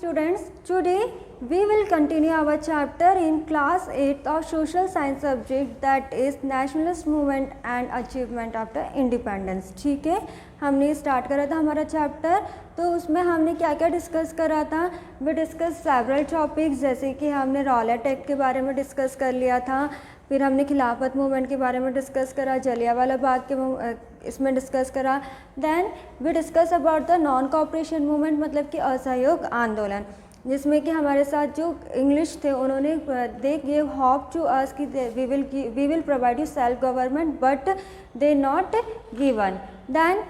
students, today we will continue our chapter in class 8 of social science subject, that is nationalist movement and achievement after independence. ठीक है, हमने start करा था हमारा chapter, तो उसमें हमने क्या क्या डिस्कस करा था. वी डिस्कस सेवरल टॉपिक्स, जैसे कि हमने रॉलेट एक्ट के बारे में डिस्कस कर लिया था, फिर हमने खिलाफत मूवमेंट के बारे में डिस्कस करा, जलियांवाला बाग के इसमें डिस्कस करा. Then we discuss about the non cooperation movement, मतलब कि असहयोग आंदोलन, जिसमें कि हमारे साथ जो इंग्लिश थे उन्होंने they give hope to us कि we will provide you self government but they not given. Then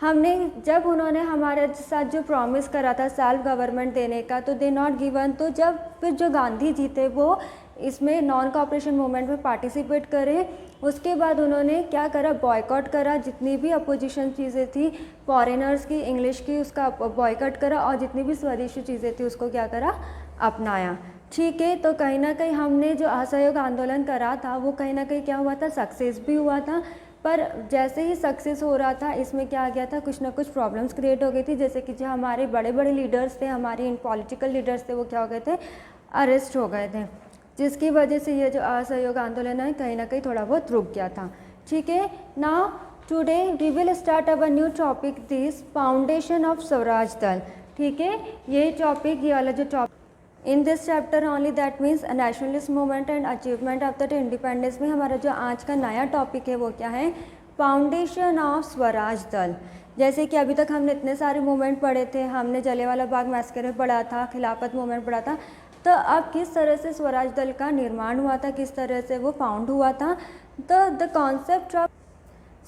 हमने जब उन्होंने हमारे साथ जो प्रॉमिस करा था सेल्फ गवर्नमेंट देने का, तो दे नॉट गिवन, तो जब फिर जो गांधी जी थे वो इसमें नॉन कोऑपरेशन मूवमेंट में पार्टिसिपेट करें. उसके बाद उन्होंने क्या करा, बॉयकॉट करा, जितनी भी अपोजिशन चीज़ें थी फॉरेनर्स की, इंग्लिश की, उसका बॉयकॉट करा, और जितनी भी स्वदेशी चीज़ें थी उसको क्या करा, अपनाया. ठीक है, तो कहीं ना कहीं हमने जो असहयोग आंदोलन करा था वो कहीं ना कहीं क्या हुआ था, सक्सेस भी हुआ था. पर जैसे ही सक्सेस हो रहा था इसमें क्या आ गया था, कुछ ना कुछ प्रॉब्लम्स क्रिएट हो गई थी. जैसे कि जो हमारे बड़े बड़े लीडर्स थे, हमारे पॉलिटिकल लीडर्स थे, वो क्या हो गए थे, अरेस्ट हो गए थे, जिसकी वजह से ये जो असहयोग आंदोलन है कहीं ना कहीं थोड़ा बहुत रुक गया था. ठीक है, now today we will start our new topic, this foundation of Swaraj Dal. ठीक है, ये टॉपिक, ये वाला जो topic in this chapter only, that means nationalist movement and achievement after independence में हमारा जो आज का नया टॉपिक है वो क्या है, फाउंडेशन ऑफ स्वराज दल. जैसे कि अभी तक हमने इतने सारे मूवमेंट पढ़े थे, हमने जलियांवाला बाग मैसेकर पढ़ा था, खिलाफत मूवमेंट पढ़ा था, तो अब किस तरह से स्वराज दल का निर्माण हुआ था, किस तरह से वो फाउंड हुआ था. तो the concept of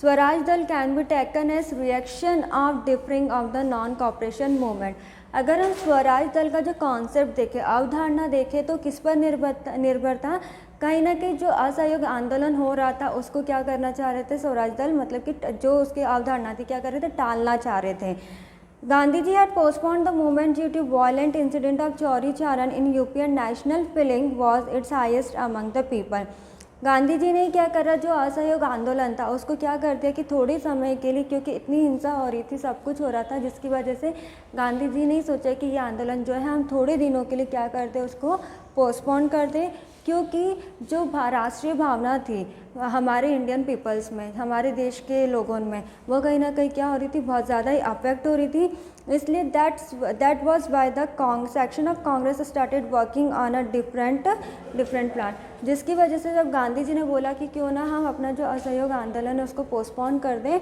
Swaraj Dal can be taken as reaction of differing of the non cooperation movement. अगर हम स्वराज दल का जो कॉन्सेप्ट देखें, अवधारणा देखें, तो किस पर निर्भर था, कहीं ना कहीं जो असहयोग आंदोलन हो रहा था उसको क्या करना चाह रहे थे स्वराज दल, मतलब कि जो उसकी अवधारणा थी क्या कर रहे थे, टालना चाह रहे थे. Gandhi ji had postponed the movement due to violent incident of Chauri Charan in UP, and national feeling was its highest among the people. Gandhi ji ने क्या करा, जो असहयोग आंदोलन था उसको क्या कर दिया कि थोड़े समय के लिए, क्योंकि इतनी हिंसा हो रही थी, सब कुछ हो रहा था, जिसकी वजह से गांधी जी ने सोचा कि ये आंदोलन जो है हम थोड़े दिनों के लिए क्या कर दें, उसको पोस्टपोन कर दें. क्योंकि जो राष्ट्रीय भावना थी हमारे इंडियन पीपल्स में, हमारे देश के लोगों में, वो कहीं ना कहीं क्या हो रही थी, बहुत ज़्यादा ही अफेक्ट हो रही थी. इसलिए that was by the section of Congress started working on a different plan, जिसकी वजह से जब गांधी जी ने बोला कि क्यों ना हम अपना जो असहयोग आंदोलन है उसको पोस्टपोन कर दें,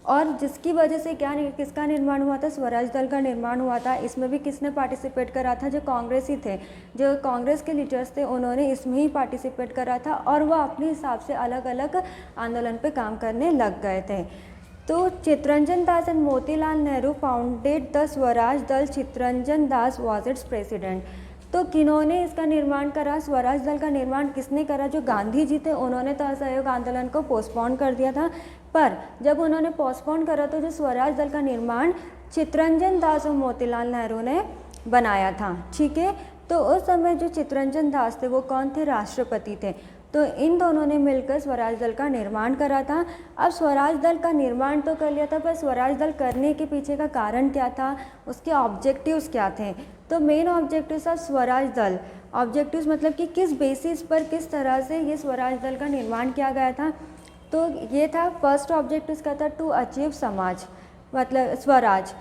और जिसकी वजह से किसका निर्माण हुआ था, स्वराज दल का निर्माण हुआ था. इसमें भी किसने पार्टिसिपेट करा था, जो कांग्रेस ही थे, जो कांग्रेस के लीडर्स थे, उन्होंने इसमें ही पार्टिसिपेट करा था, और वह अपने हिसाब से अलग अलग आंदोलन पे काम करने लग गए थे. तो Chittaranjan Das and Motilal Nehru founded the Swaraj Dal. Chittaranjan Das was its president. तो किन्होंने इसका निर्माण करा, स्वराज दल का निर्माण किसने करा, जो गांधी जी थे उन्होंने तो असहयोग आंदोलन को पोस्टपोन कर दिया था. पर जब उन्होंने पोस्टपोन करा तो जो स्वराज दल का निर्माण चित्तरंजन दास और मोतीलाल नेहरू ने बनाया था. ठीक है, तो उस समय जो चित्तरंजन दास थे वो कौन थे, राष्ट्रपति थे. तो इन दोनों ने मिलकर स्वराज दल का निर्माण करा था. अब स्वराज दल का निर्माण तो कर लिया था, पर स्वराज दल करने के पीछे का कारण क्या था, उसके ऑब्जेक्टिव्स क्या थे. तो मेन ऑब्जेक्टिव्स ऑफ स्वराज दल, ऑब्जेक्टिव्स मतलब कि किस बेसिस पर, किस तरह से ये स्वराज दल का निर्माण किया गया था. तो ये था, फर्स्ट ऑब्जेक्टिव इसका था टू अचीव समाज, मतलब स्वराज.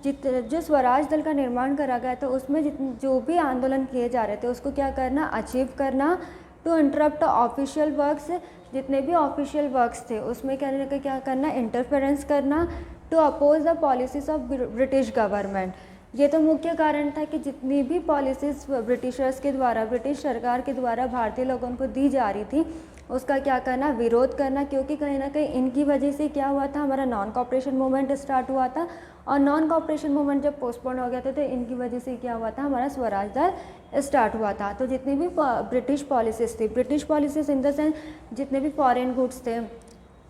जो स्वराज दल का निर्माण करा गया था उसमें जो भी आंदोलन किए जा रहे थे उसको क्या करना, अचीव करना. टू इंटरप्ट ऑफिशियल वर्क्स, जितने भी ऑफिशियल वर्क्स थे उसमें क्या करना, इंटरफेरेंस करना. To oppose the policies of British government. ये तो मुख्य कारण था कि जितनी भी पॉलिसीज ब्रिटिशर्स के द्वारा, ब्रिटिश सरकार के द्वारा भारतीय लोगों को दी जा रही थी उसका क्या करना, विरोध करना. क्योंकि कहीं ना कहीं इनकी वजह से क्या हुआ था, हमारा नॉन कोऑपरेशन मूवमेंट स्टार्ट हुआ था, और नॉन कोऑपरेशन मूवमेंट जब पोस्टपोन हो गया था तो इनकी वजह से क्या हुआ था, हमारा स्वराज दल स्टार्ट हुआ था. तो जितनी भी ब्रिटिश पॉलिसीज़ थी, British policies in the sense जितने भी फॉरेन गुड्स थे,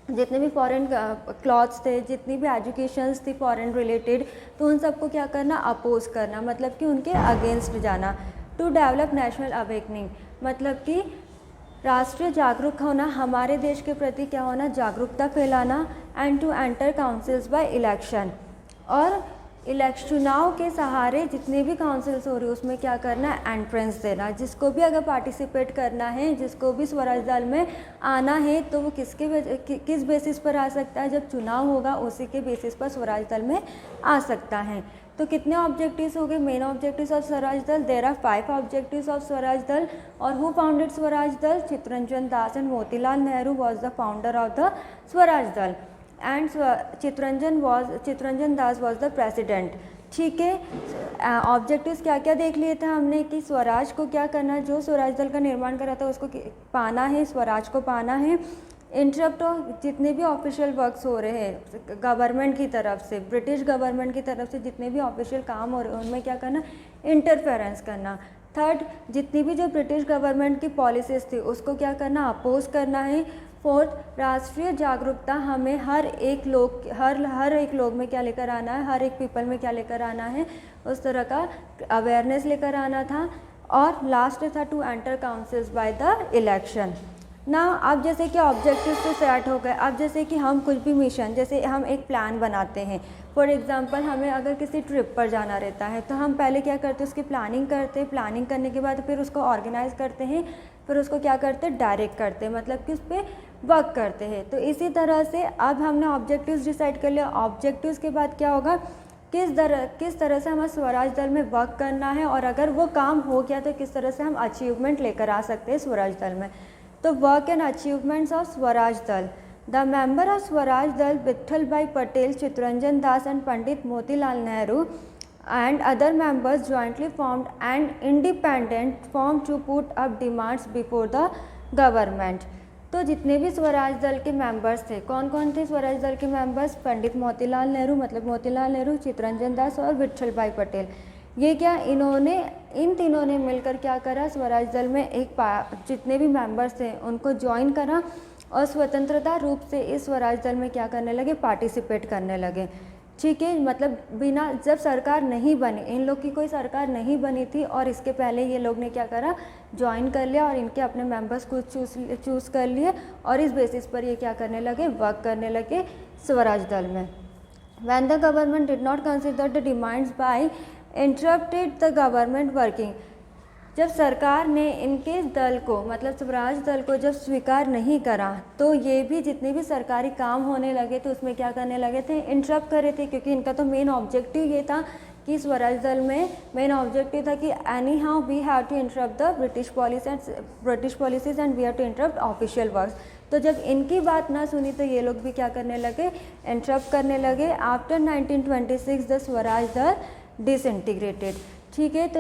जितने भी फॉरेन क्लॉथ्स थे, जितनी भी एजुकेशंस थी फॉरेन रिलेटेड, तो उन सबको क्या करना, अपोज करना, मतलब कि उनके अगेंस्ट जाना. टू डेवलप नेशनल अवेकनिंग, मतलब कि राष्ट्रीय जागरूक होना, हमारे देश के प्रति क्या होना, जागरूकता फैलाना. And to enter councils by election, और इलेक्शन चुनाव के सहारे जितने भी काउंसिल्स हो रही है उसमें क्या करना है, एंट्रेंस देना। जिसको भी अगर पार्टिसिपेट करना है, जिसको भी स्वराज दल में आना है, तो वो किस बेसिस पर आ सकता है, जब चुनाव होगा उसी के बेसिस पर स्वराज दल में आ सकता है। तो कितने ऑब्जेक्टिव्स हो गए, main objectives of Swaraj Dal, there are 5 objectives of Swaraj Dal. और who founded Swaraj Dal, Chittaranjan Das and Motilal Nehru was the founder of the Swaraj Dal and Chittaranjan Das was the president. ठीक है, ऑब्जेक्टिव्स क्या क्या देख लिए थे हमने कि स्वराज को क्या करना, जो स्वराज दल का निर्माण करा था उसको पाना है, स्वराज को पाना है। इंटरप्ट जितने भी ऑफिशियल वर्क्स हो रहे हैं गवर्नमेंट की तरफ से, ब्रिटिश गवर्नमेंट की तरफ से जितने भी ऑफिशियल काम हो रहे हैं उनमें क्या करना, इंटरफेरेंस करना। थर्ड, जितनी भी जो ब्रिटिश गवर्नमेंट की पॉलिसीज़ थी उसको क्या करना, अपोज करना है। फोर्थ, राष्ट्रीय जागरूकता हमें हर एक लोग में क्या लेकर आना है, हर एक पीपल में क्या लेकर आना है, उस तरह का अवेयरनेस लेकर आना था। और लास्ट था to enter councils by the election ना। अब जैसे कि ऑब्जेक्टिव्स तो सेट हो गए, अब जैसे कि हम कुछ भी मिशन, जैसे हम एक प्लान बनाते हैं, फॉर एग्जांपल हमें अगर किसी ट्रिप पर जाना रहता है तो हम पहले क्या करते हैं, उसकी प्लानिंग करते हैं, प्लानिंग करने के बाद फिर उसको ऑर्गेनाइज करते हैं, फिर उसको क्या करते हैं, डायरेक्ट करते हैं, मतलब कि उस पर वर्क करते हैं। तो इसी तरह से अब हमने ऑब्जेक्टिव्स डिसाइड कर लिया, ऑब्जेक्टिव्स के बाद क्या होगा, किस तरह से हमें स्वराज दल में वर्क करना है, और अगर वो काम हो गया तो किस तरह से हम अचीवमेंट लेकर आ सकते हैं स्वराज दल में। तो work and achievements of Swaraj Dal, the member of Swaraj Dal Vitthal bhai Patel, Chittaranjan Das and Pandit Motilal Nehru and other members jointly formed an independent firm to put up demands before the government। तो जितने भी स्वराज दल के मेंबर्स थे, कौन कौन थे स्वराज दल के मेंबर्स, पंडित मोतीलाल नेहरू मतलब मोतीलाल नेहरू, चित्तरंजन दास और विट्ठल भाई पटेल। ये क्या, इन तीनों ने मिलकर क्या करा, स्वराज दल में जितने भी मेंबर्स थे उनको ज्वाइन करा और स्वतंत्रता रूप से इस स्वराज दल में क्या करने लगे, पार्टिसिपेट करने लगे। ठीक है, मतलब बिना, जब सरकार नहीं बनी, इन लोग की कोई सरकार नहीं बनी थी और इसके पहले ये लोग ने क्या करा, ज्वाइन कर लिया और इनके अपने मेंबर्स को चूज़ कर लिए और इस बेसिस पर ये क्या करने लगे, वर्क करने लगे स्वराज दल में। When the government did not consider the demands by interrupted the government working, जब सरकार ने इनके दल को मतलब स्वराज दल को जब स्वीकार नहीं करा तो ये भी जितने भी सरकारी काम होने लगे तो उसमें क्या करने लगे थे, इंटरप्ट करे थे, क्योंकि इनका तो मेन ऑब्जेक्टिव ये था कि स्वराज दल में मेन ऑब्जेक्टिव था कि anyhow we have to interrupt the British policies and we have to interrupt official works. तो जब इनकी बात ना सुनी तो ये लोग भी क्या करने लगे, इंटरप्ट करने लगे। आफ्टर 1926 द स्वराज दल डिसइंटीग्रेटेड। ठीक है, तो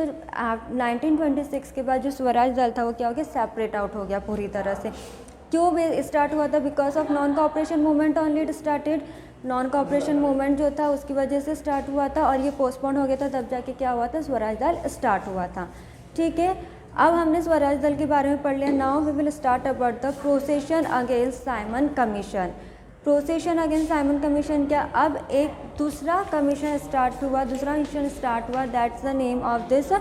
1926 के बाद जो स्वराज दल था वो क्या हो गया, सेपरेट आउट हो गया पूरी तरह से। क्यों स्टार्ट हुआ था, because of non cooperation movement only it started. Non cooperation movement जो था उसकी वजह से स्टार्ट हुआ था और ये पोस्टपोन हो गया था, तब जाके क्या हुआ था, स्वराज दल स्टार्ट हुआ था। ठीक है, अब हमने स्वराज दल के बारे में पढ़ लिया। Now we will start about the procession against Simon Commission. Procession against Simon Commission क्या, अब एक दूसरा कमीशन स्टार्ट हुआ, दूसरा मिशन स्टार्ट हुआ, that's the name of this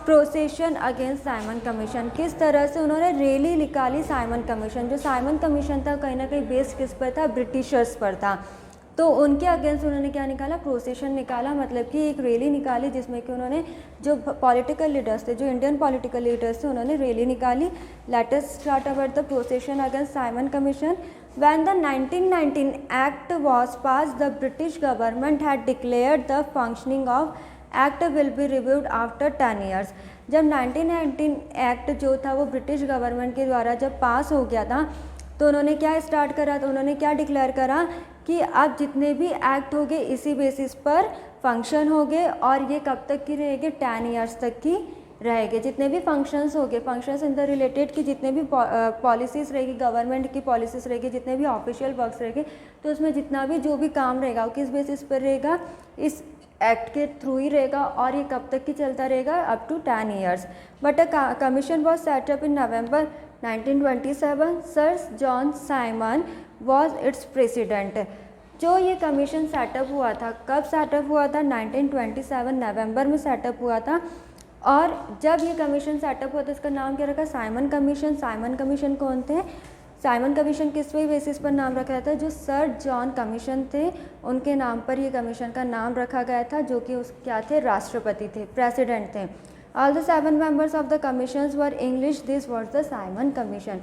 procession against Simon Commission. किस तरह से उन्होंने रैली निकाली साइमन कमीशन, जो साइमन कमीशन था कहीं ना कहीं बेस्ड किस पर था, ब्रिटिशर्स पर था। तो उनके अगेंस्ट उन्होंने क्या निकाला, प्रोसेशन निकाला, मतलब कि एक रैली निकाली जिसमें कि उन्होंने जो पॉलिटिकल लीडर्स थे, जो इंडियन पॉलिटिकल लीडर्स थे, उन्होंने रैली निकाली। Let us start about the procession against Simon Commission. When the 1919 Act was passed, the British government had declared the functioning of Act will be reviewed after 10 years। जब 1919 Act जो था वो British government के द्वारा जब पास हो गया था तो उन्होंने क्या स्टार्ट करा, तो उन्होंने क्या डिक्लेयर करा कि अब जितने भी एक्ट हो गए इसी बेसिस पर फंक्शन हो गए और ये कब तक की रहेगी, 10 ईयर्स तक की रहेंगे। जितने भी फंक्शंस हो गए, फंक्शंस इन द रिलेटेड की जितने भी पॉलिसीज़ रहेगी, गवर्नमेंट की पॉलिसीज़ रहेगी, जितने भी ऑफिशियल वर्क्स रहेंगे, तो उसमें जितना भी जो भी काम रहेगा वो किस बेसिस पर रहेगा, इस एक्ट के थ्रू ही रहेगा और ये कब तक की चलता रहेगा, up to 10 years. But a commission was set up in November 1927। Sir John Simon was its president. जो ये कमीशन सेटअप हुआ था, कब सेटअप हुआ था, 1927 नवंबर में सेटअप हुआ था। और जब ये कमीशन सेटअप हुआ था इसका नाम क्या रखा, साइमन कमीशन। साइमन कमीशन कौन थे, साइमन कमीशन किस बेसिस पर नाम रखा था? जो सर जॉन कमीशन थे उनके नाम पर ये कमीशन का नाम रखा गया था, जो कि उस क्या थे, राष्ट्रपति थे, प्रेसिडेंट थे। All the 7 members of the commissions were English, this was the Simon commission.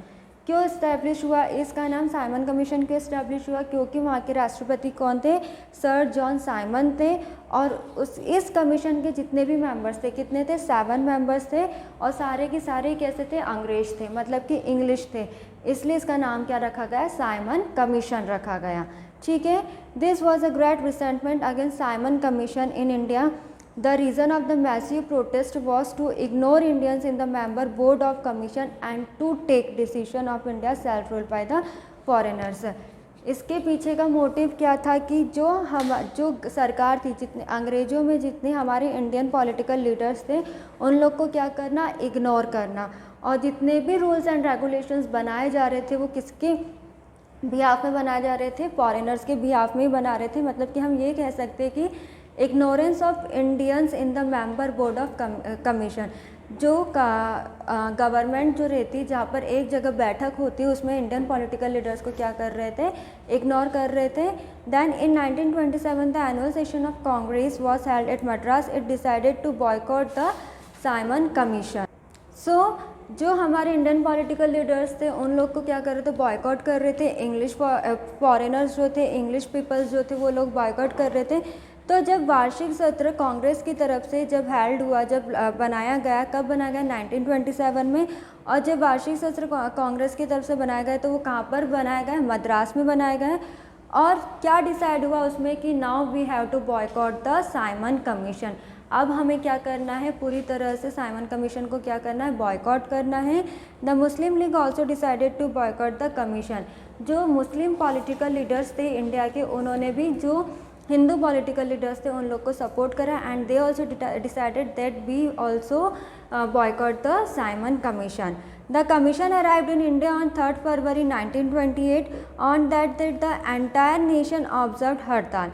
क्यों इस्टेब्लिश हुआ? इसका नाम साइमन कमीशन क्यों इस्टेब्लिश हुआ? क्योंकि वहाँ के राष्ट्रपति कौन थे? सर जॉन साइमन थे। और इस कमीशन के जितने भी मेंबर्स थे, कितने थे? 7 मेंबर्स थे, और सारे के सारे कैसे थे? अंग्रेज थे, मतलब कि इंग्लिश थे, इसलिए इसका नाम क्या रखा गया? साइमन कमीशन रखा गया। ठीक है। This was a great resentment against Simon commission in India. The reason of the massive protest was to ignore Indians in the member board of commission and to take decision of India's self-rule by the foreigners। इसके पीछे का motive क्या था कि जो सरकार थी, जितने अंग्रेज़ों में जितने हमारे इंडियन पॉलिटिकल लीडर्स थे, उन लोग को क्या करना? इग्नोर करना। और जितने भी रूल्स एंड रेगुलेशंस बनाए जा रहे थे वो किसके बिहाफ में बनाए जा रहे थे? फॉरेनर्स के बिहाफ में ही बना रहे थे। मतलब कि हम ये कह सकते हैं कि ignorance of Indians in the member board of commission. जो गवर्नमेंट जो रहती, जहाँ पर एक जगह बैठक होती, उसमें इंडियन पॉलिटिकल लीडर्स को क्या कर रहे थे? इग्नोर कर रहे थे। Then in 1927 the annual session of Congress was held at Madras. It decided to boycott the Simon Commission. So जो हमारे इंडियन पॉलिटिकल लीडर्स थे उन लोग को क्या कर रहे थे? बॉयकॉट कर रहे थे। इंग्लिश फॉरेनर्स जो थे, इंग्लिश पीपल्स जो थे, वो लोग बॉयकॉट कर रहे थे। तो जब वार्षिक सत्र कांग्रेस की तरफ से जब हेल्ड हुआ, जब बनाया गया, कब बनाया गया? 1927 में। और जब वार्षिक सत्र कांग्रेस की तरफ से बनाया गया तो वो कहाँ पर बनाया गया? मद्रास में बनाया गया। और क्या डिसाइड हुआ उसमें कि now we have to boycott the Simon Commission. अब हमें क्या करना है? पूरी तरह से साइमन कमीशन को क्या करना है? बॉयकॉट करना है। The Muslim League also decided to boycott the commission. जो मुस्लिम पॉलिटिकल लीडर्स थे इंडिया के, उन्होंने भी जो हिंदू पॉलिटिकल लीडर्स थे उन लोग को सपोर्ट करा, and they also decided that we also boycott the Simon Commission. The commission arrived in India on 3 February 1928। On that the entire nation observe hartal.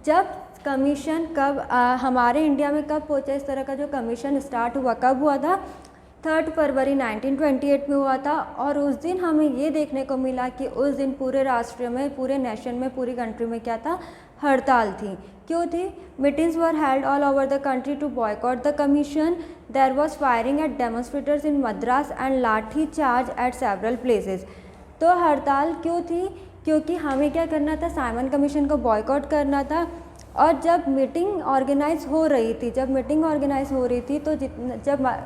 जब कमीशन कब हमारे इंडिया में कब पहुंचा? इस तरह का जो कमीशन स्टार्ट हुआ कब हुआ था? 3 फरवरी 1928 में हुआ था। और उस दिन हमें ये देखने को मिला कि उस दिन पूरे राष्ट्र में, पूरे नेशन में, पूरी कंट्री में क्या था? हड़ताल थी। क्यों थी? Meetings were held all over the country to boycott the commission. There was firing at demonstrators in Madras and lathi charge at several places. तो हड़ताल क्यों थी? क्योंकि हमें क्या करना था? साइमन कमीशन को बॉयकॉट करना था। और जब मीटिंग ऑर्गेनाइज हो रही थी, तो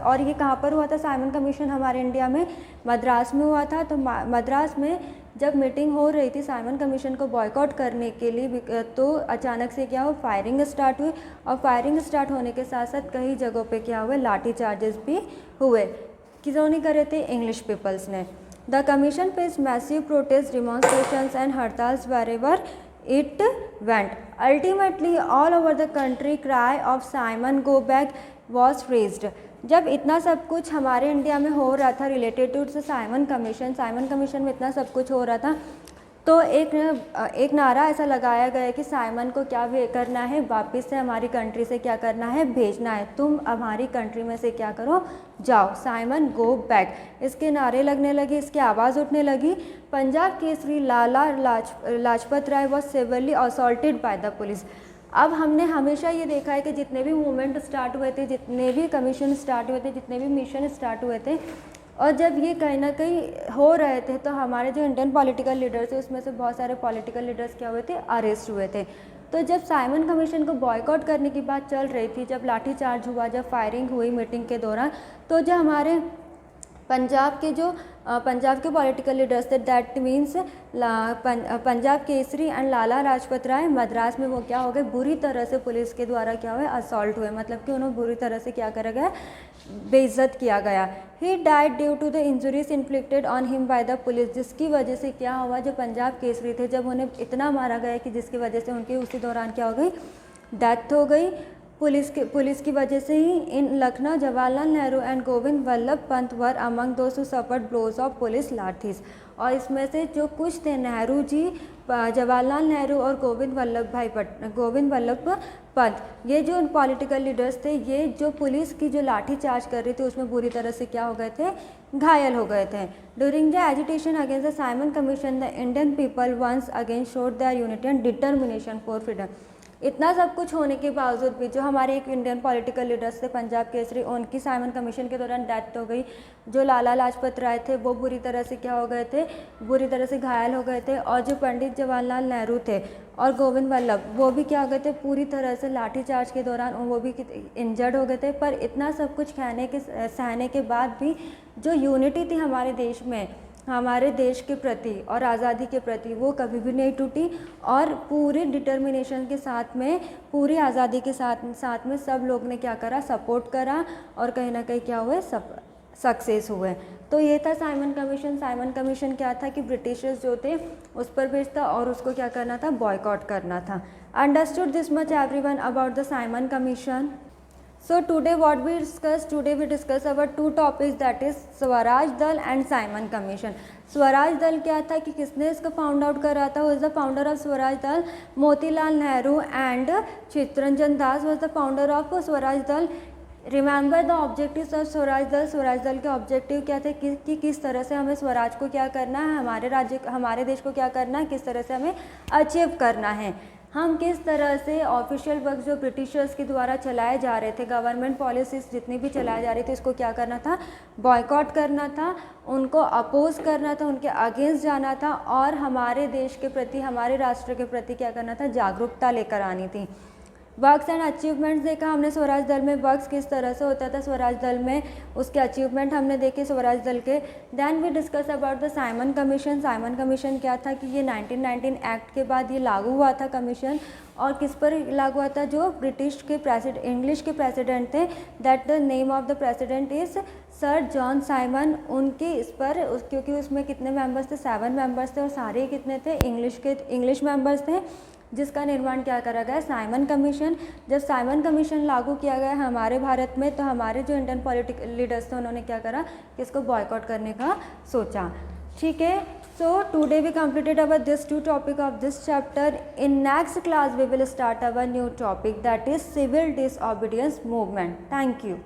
और ये कहाँ पर हुआ था? साइमन कमीशन हमारे इंडिया में मद्रास में हुआ था। तो मद्रास में जब मीटिंग हो रही थी साइमन कमीशन को बॉयकॉट करने के लिए, तो अचानक से क्या हुआ? फायरिंग स्टार्ट हुई। और फायरिंग स्टार्ट होने के साथ साथ कई जगहों पे क्या हुए? लाठी चार्जेस भी हुए। किसों ने करे थे? इंग्लिश पीपल्स ने। The commission face massive protest, demonstrations and hartals wherever it went. Ultimately all over the country cry of Simon go back was raised। जब इतना सब कुछ हमारे इंडिया में हो रहा था रिलेटेड टू साइमन कमीशन में इतना सब कुछ हो रहा था, तो एक नारा ऐसा लगाया गया कि साइमन को क्या करना है? वापस से हमारी कंट्री से क्या करना है? भेजना है। तुम हमारी कंट्री में से क्या करो? जाओ, साइमन गो बैक। इसके नारे लगने लगे, इसकी आवाज़ उठने लगी। Punjab Kesari Lala Lajpat Rai was severely assaulted by the police. अब हमने हमेशा ये देखा है कि जितने भी मूवमेंट स्टार्ट हुए थे, जितने भी कमीशन स्टार्ट हुए थे, जितने भी मिशन स्टार्ट हुए थे, और जब ये कहीं ना कहीं हो रहे थे तो हमारे जो इंडियन पॉलिटिकल लीडर्स थे उसमें से बहुत सारे पॉलिटिकल लीडर्स क्या हुए थे? अरेस्ट हुए थे। तो जब साइमन कमीशन को बॉयकॉट करने की बात चल रही थी, जब लाठीचार्ज हुआ, जब फायरिंग हुई मीटिंग के दौरान, तो जो हमारे पंजाब के पॉलिटिकल लीडर्स थे, that means Punjab Kesari and Lala Lajpat Rai, Madras में वो क्या हो गए? बुरी तरह से पुलिस के द्वारा क्या हुए? असॉल्ट हुए। मतलब कि उन्हें बुरी तरह से क्या करा गया? बेइज्जत किया गया। He died due to the injuries inflicted on him by the police. जिसकी वजह से क्या हुआ? जो पंजाब केसरी थे, जब उन्हें इतना मारा गया कि जिसकी वजह से उनकी उसी दौरान क्या हो गई? डेथ हो गई। पुलिस की वजह से ही। In Lucknow Jawaharlal Nehru and Govind Ballabh Pant were among those who suffered blows of police lathis. और इसमें से जो कुछ थे, नेहरू जी जवाहरलाल नेहरू और गोविंद वल्लभ पंत, ये जो पॉलिटिकल लीडर्स थे, ये जो पुलिस की जो लाठी चार्ज कर रही थी उसमें बुरी तरह से क्या हो गए थे, घायल हो गए थे। During the agitation against the Simon Commission the Indian people once again showed their unity and determination for freedom. इतना सब कुछ होने के बावजूद भी जो हमारे एक इंडियन पॉलिटिकल लीडर्स थे पंजाब केसरी, उनकी साइमन कमीशन के दौरान डेथ हो गई। जो लाला लाजपत राय थे वो बुरी तरह से क्या हो गए थे, बुरी तरह से घायल हो गए थे। और जो पंडित जवाहरलाल नेहरू थे और गोविंद वल्लभ, वो भी क्या हो गए थे, पूरी तरह से लाठीचार्ज के दौरान वो भी इंजर्ड हो गए थे। पर इतना सब कुछ सहने के बाद भी जो यूनिटी थी हमारे देश में, हमारे देश के प्रति और आज़ादी के प्रति, वो कभी भी नहीं टूटी। और पूरे डिटर्मिनेशन के साथ में, पूरी आज़ादी के साथ में सब लोग ने क्या करा, सपोर्ट करा और कहीं ना कहीं क्या हुए, सक्सेस हुए। तो ये था साइमन कमीशन। साइमन कमीशन क्या था कि ब्रिटिशर्स जो थे उस पर बेस्ड था और उसको क्या करना था, बॉयकॉट करना था। Understood this much everyone about the Simon commission? So today what we discuss, today we discuss about two topics, that is Swaraj Dal and Simon commission. Swaraj दल क्या था कि किसने इसको फाउंड आउट करा था? Was the founder of Swaraj Dal Motilal Nehru and Chittaranjan Das was the founder of Swaraj Dal. Remember the objectives of Swaraj Dal. Swaraj Dal के objective क्या थे कि किस तरह से हमें स्वराज को क्या करना है, हमारे देश को क्या करना है, किस तरह से हमें अचीव करना है। हम किस तरह से ऑफिशियल वर्क जो ब्रिटिशर्स के द्वारा चलाए जा रहे थे, गवर्नमेंट पॉलिसीज़ जितनी भी चलाई जा रही थी, उसको क्या करना था, बॉयकॉट करना था, उनको अपोज करना था, उनके अगेंस्ट जाना था और हमारे देश के प्रति, हमारे राष्ट्र के प्रति क्या करना था, जागरूकता लेकर आनी थी। वर्क्स एंड अचीवमेंट्स देखा हमने स्वराज दल में, वर्क्स किस तरह से होता था स्वराज दल में, उसके अचीवमेंट हमने देखे स्वराज दल के। Then we discuss about the Simon Commission. Simon Commission क्या था कि ये 1919 एक्ट के बाद ये लागू हुआ था कमीशन, और किस पर लागू हुआ था, जो इंग्लिश के प्रेसिडेंट थे, that the name of the president is sir John Simon. उनके इस पर क्योंकि उसमें कितने मेंबर्स थे, 7 मेंबर्स थे और सारे कितने थे, इंग्लिश मेंबर्स थे, जिसका निर्माण क्या करा गया, साइमन कमीशन। जब साइमन कमीशन लागू किया गया हमारे भारत में, तो हमारे जो इंडियन पॉलिटिकल लीडर्स थे उन्होंने क्या करा कि इसको बॉयकॉट करने का सोचा। ठीक है, so today we completed our this 2 topic of this chapter. In next class we will start our new topic, that is civil disobedience movement. Thank you.